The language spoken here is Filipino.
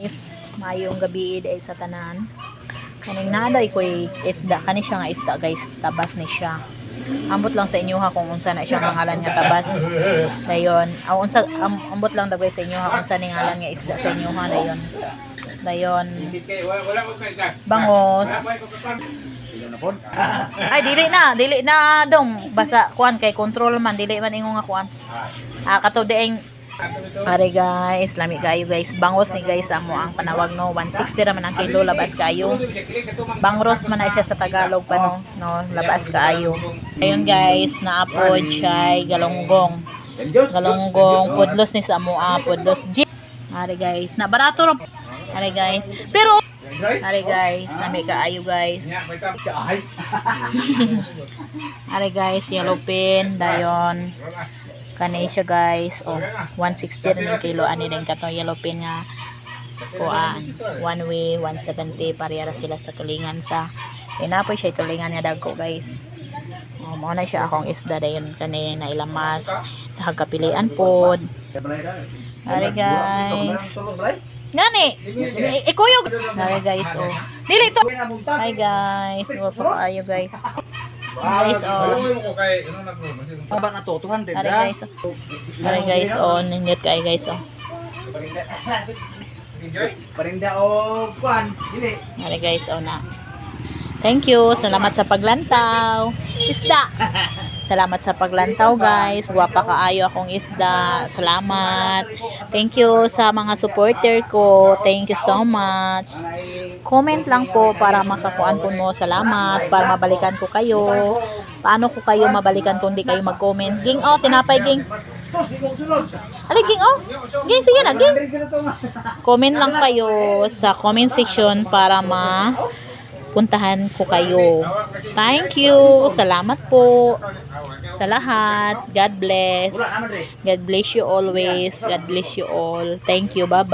Guys, mayong gabi ay sa tanan. Kaning naday ko'y isda. Kani siya nga isda guys. Tabas ni siya. Ambot lang sa inyo ha kung unsa na siya pangalan nga tabas. Dayon. Ambot lang daw sa inyo ha kung unsa ni ngalan nga isda sa inyo ha. Dayon. Bangos. Ay dili na dong. Basa kuan kay control man. Dili man ingon nga kuan. Kato dieng. Are guys, lami kayo guys. Bangos ni guys amo ang panawag no. 160 raman ang kilo, labas kayo. Bangros man na siya sa Tagalog pa no, labas kayo. Ayun guys, naapod siya galonggong. Galonggong pudlos ni sa amo pudlos. Are guys, na barato ro. Are guys. Pero are guys, lami kaayo guys. Are guys, yellow pin dayon. Kani siya guys, 160 rin yung kilo, ani din kato yellow pin nga kuan, one way 170, parehara sila sa tulingan sa inapoy siya tulingan nga dagko guys. Mao na siya akong isda dayon kani na ilamas, nakagapilian pod. Ari guys. Ngani, ikuyog. Ari guys, dili to. Hi guys, wa pa kayo guys. Guys, Ba na to 200 Are guys, ninit kay guys, Parinda o kuan, dili. Are guys, na. Thank you. Salamat sa paglantaw. Isda. Salamat sa paglantaw guys. Guwapa kaayo akong isda. Salamat. Thank you sa mga supporter ko. Thank you so much. Comment lang po para makakuan po mo. Salamat. Para mabalikan ko kayo. Paano ko kayo mabalikan kung di kayo mag-comment? Ging, tinapay ging. Alay ging, ging, sige na, ging. Comment lang kayo sa comment section para puntahan ko kayo. Thank you. Salamat po sa lahat. God bless. God bless you always. God bless you all. Thank you. Bye-bye.